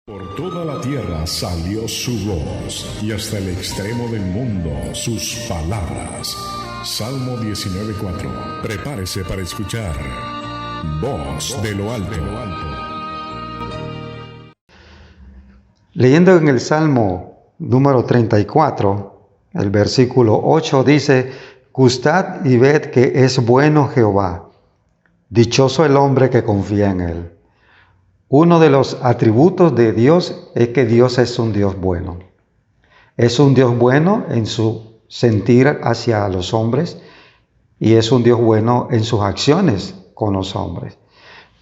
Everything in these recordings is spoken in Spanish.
Por toda la tierra salió su voz, y hasta el extremo del mundo sus palabras. Salmo 19:4. Prepárese para escuchar Voz de lo Alto. Leyendo en el Salmo número 34, el versículo 8 dice: Gustad y ved que es bueno Jehová, dichoso el hombre que confía en él. Uno de los atributos de Dios es que Dios es un Dios bueno. Es un Dios bueno en su sentir hacia los hombres y es un Dios bueno en sus acciones con los hombres.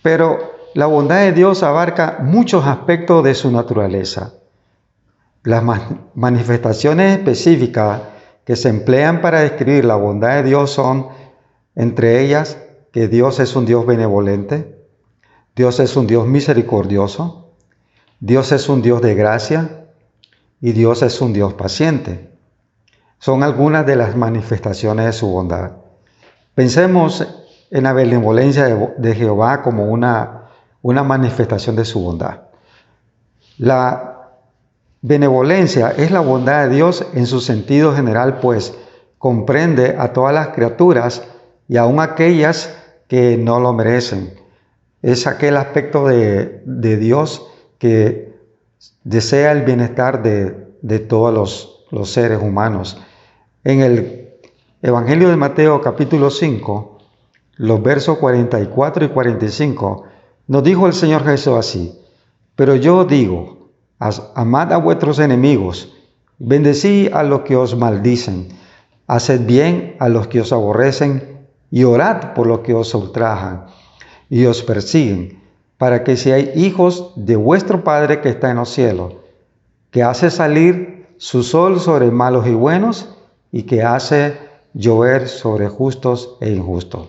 Pero la bondad de Dios abarca muchos aspectos de su naturaleza. Las manifestaciones específicas que se emplean para describir la bondad de Dios son, entre ellas, que Dios es un Dios benevolente, Dios es un Dios misericordioso, Dios es un Dios de gracia y Dios es un Dios paciente. Son algunas de las manifestaciones de su bondad. Pensemos en la benevolencia de Jehová como una manifestación de su bondad. La benevolencia es la bondad de Dios en su sentido general, pues comprende a todas las criaturas y aun aquellas que no lo merecen. Es aquel aspecto de Dios que desea el bienestar de todos los seres humanos. En el Evangelio de Mateo capítulo 5, los versos 44 y 45, nos dijo el Señor Jesús así: pero yo digo, amad a vuestros enemigos, bendecid a los que os maldicen, haced bien a los que os aborrecen y orad por los que os ultrajan y os persiguen, para que seáis hijos de vuestro Padre que está en los cielos, que hace salir su sol sobre malos y buenos, y que hace llover sobre justos e injustos.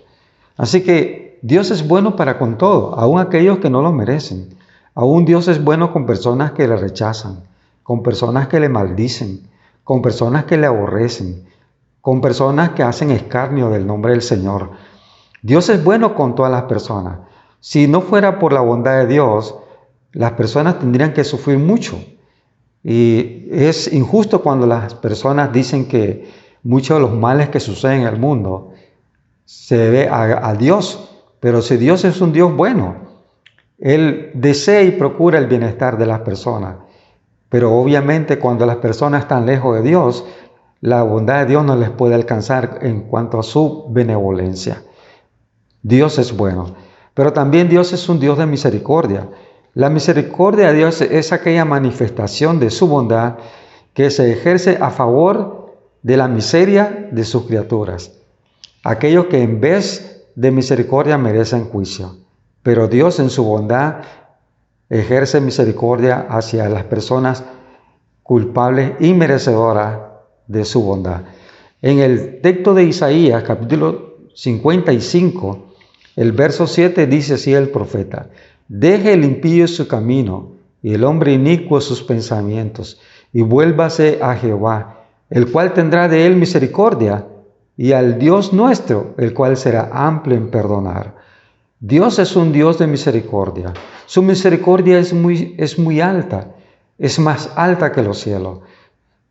Así que Dios es bueno para con todo, aun aquellos que no lo merecen. Aún Dios es bueno con personas que le rechazan, con personas que le maldicen, con personas que le aborrecen, con personas que hacen escarnio del nombre del Señor. Dios es bueno con todas las personas. Si no fuera por la bondad de Dios, las personas tendrían que sufrir mucho. Y es injusto cuando las personas dicen que muchos de los males que suceden en el mundo se debe a Dios. Pero si Dios es un Dios bueno, Él desea y procura el bienestar de las personas. Pero obviamente cuando las personas están lejos de Dios, la bondad de Dios no les puede alcanzar en cuanto a su benevolencia. Dios es bueno, pero también Dios es un Dios de misericordia. La misericordia de Dios es aquella manifestación de su bondad que se ejerce a favor de la miseria de sus criaturas. Aquellos que en vez de misericordia merecen juicio. Pero Dios en su bondad ejerce misericordia hacia las personas culpables y merecedoras de su bondad. En el texto de Isaías, capítulo 55, el verso 7 dice así el profeta: deje el impío su camino y el hombre inicuo sus pensamientos, y vuélvase a Jehová, el cual tendrá de él misericordia, y al Dios nuestro, el cual será amplio en perdonar. Dios es un Dios de misericordia. Su misericordia es muy alta, es más alta que los cielos.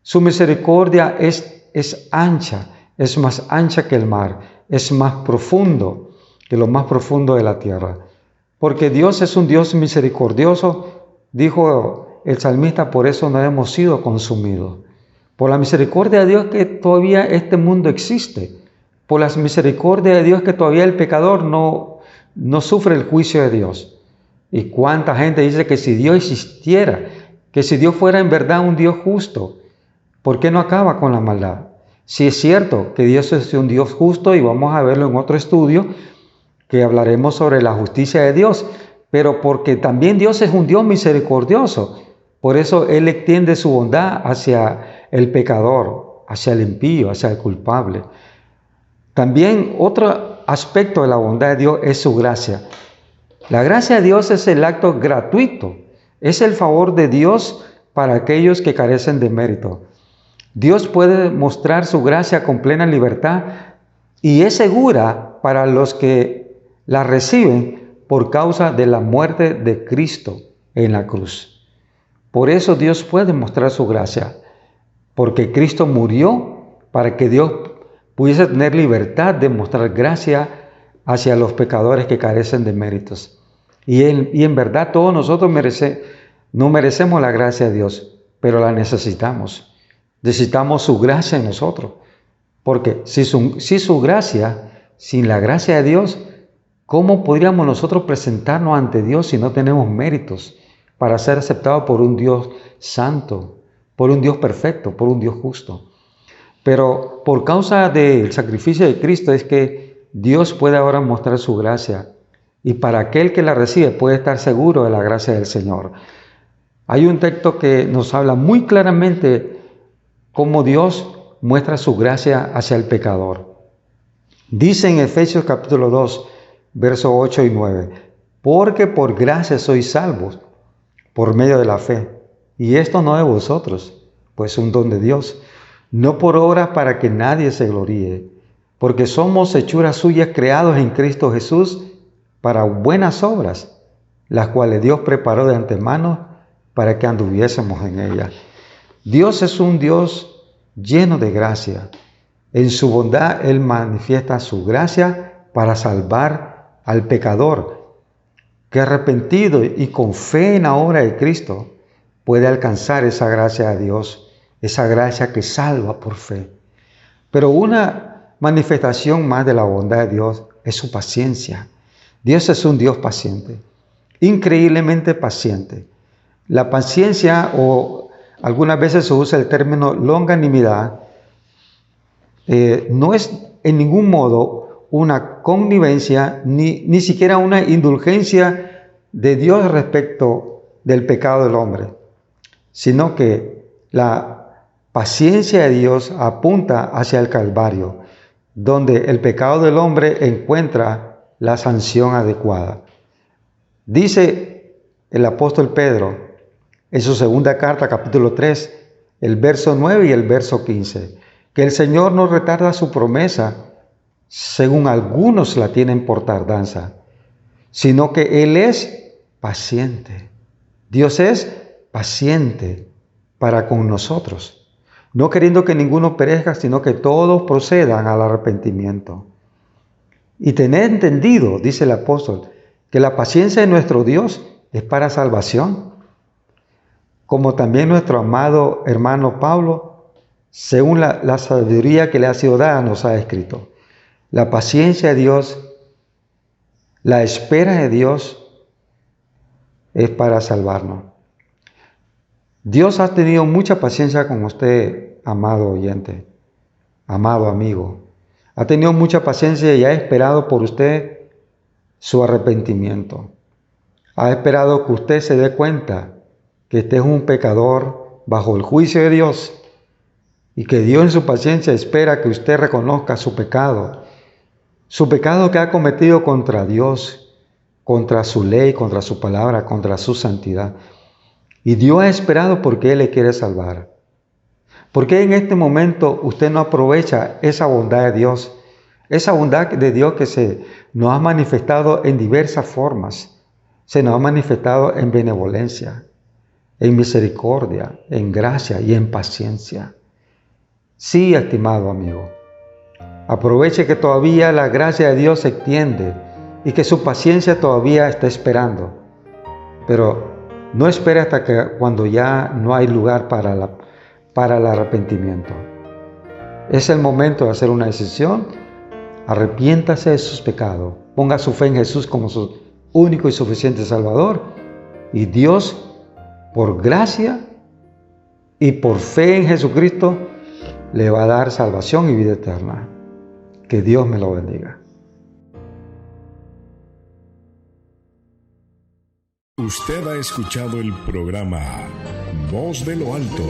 Su misericordia es ancha, es más ancha que el mar, es más profundo que lo más profundo de la tierra. Porque Dios es un Dios misericordioso, dijo el salmista, por eso no hemos sido consumidos. Por la misericordia de Dios que todavía este mundo existe. Por la misericordia de Dios que todavía el pecador no sufre el juicio de Dios. Y cuánta gente dice que si Dios existiera, que si Dios fuera en verdad un Dios justo, ¿por qué no acaba con la maldad? Si es cierto que Dios es un Dios justo, y vamos a verlo en otro estudio, que hablaremos sobre la justicia de Dios, pero porque también Dios es un Dios misericordioso. Por eso Él extiende su bondad hacia el pecador, hacia el impío, hacia el culpable. También otro aspecto de la bondad de Dios es su gracia. La gracia de Dios es el acto gratuito, es el favor de Dios para aquellos que carecen de mérito. Dios puede mostrar su gracia con plena libertad y es segura para los que la reciben por causa de la muerte de Cristo en la cruz. Por eso Dios puede mostrar su gracia, porque Cristo murió para que Dios pudiese tener libertad de mostrar gracia hacia los pecadores que carecen de méritos. Y en verdad todos nosotros no merecemos la gracia de Dios, pero la necesitamos. Necesitamos su gracia en nosotros, porque sin la gracia de Dios, ¿cómo podríamos nosotros presentarnos ante Dios si no tenemos méritos para ser aceptados por un Dios santo, por un Dios perfecto, por un Dios justo? Pero por causa del sacrificio de Cristo es que Dios puede ahora mostrar su gracia, y para aquel que la recibe puede estar seguro de la gracia del Señor. Hay un texto que nos habla muy claramente cómo Dios muestra su gracia hacia el pecador. Dice en Efesios capítulo 2, versos 8 y 9, porque por gracia sois salvos por medio de la fe, y esto no de vosotros, pues es un don de Dios, no por obras para que nadie se gloríe, porque somos hechuras suyas creados en Cristo Jesús para buenas obras, las cuales Dios preparó de antemano para que anduviésemos en ellas. Dios es un Dios lleno de gracia. En su bondad Él manifiesta su gracia para salvar al pecador, que arrepentido y con fe en la obra de Cristo puede alcanzar esa gracia de Dios, esa gracia que salva por fe. Pero una manifestación más de la bondad de Dios es su paciencia. Dios es un Dios paciente, increíblemente paciente. La paciencia, o algunas veces se usa el término longanimidad, no es en ningún modo una connivencia ni siquiera una indulgencia de Dios respecto del pecado del hombre, sino que la paciencia de Dios apunta hacia el Calvario, donde el pecado del hombre encuentra la sanción adecuada. Dice el apóstol Pedro en su segunda carta, capítulo 3, el verso 9 y el verso 15, que el Señor no retarda su promesa, según algunos la tienen por tardanza, sino que Él es paciente. Dios es paciente para con nosotros, no queriendo que ninguno perezca, sino que todos procedan al arrepentimiento. Y tened entendido, dice el apóstol, que la paciencia de nuestro Dios es para salvación, como también nuestro amado hermano Pablo, según la sabiduría que le ha sido dada, nos ha escrito. La paciencia de Dios, la espera de Dios es para salvarnos. Dios ha tenido mucha paciencia con usted, amado oyente, amado amigo. Ha tenido mucha paciencia y ha esperado por usted su arrepentimiento. Ha esperado que usted se dé cuenta que usted es un pecador bajo el juicio de Dios, y que Dios en su paciencia espera que usted reconozca su pecado que ha cometido contra Dios, contra su ley, contra su palabra, contra su santidad. Y Dios ha esperado porque Él le quiere salvar. ¿Por qué en este momento usted no aprovecha esa bondad de Dios? Esa bondad de Dios que se nos ha manifestado en diversas formas. Se nos ha manifestado en benevolencia, en misericordia, en gracia y en paciencia. Sí, estimado amigo, aproveche que todavía la gracia de Dios se extiende y que su paciencia todavía está esperando. Pero no espere hasta que cuando ya no hay lugar para el arrepentimiento. Es el momento de hacer una decisión. Arrepiéntase de sus pecados. Ponga su fe en Jesús como su único y suficiente Salvador. Y Dios, por gracia y por fe en Jesucristo, le va a dar salvación y vida eterna. Que Dios me lo bendiga. Usted ha escuchado el programa Voz de lo Alto,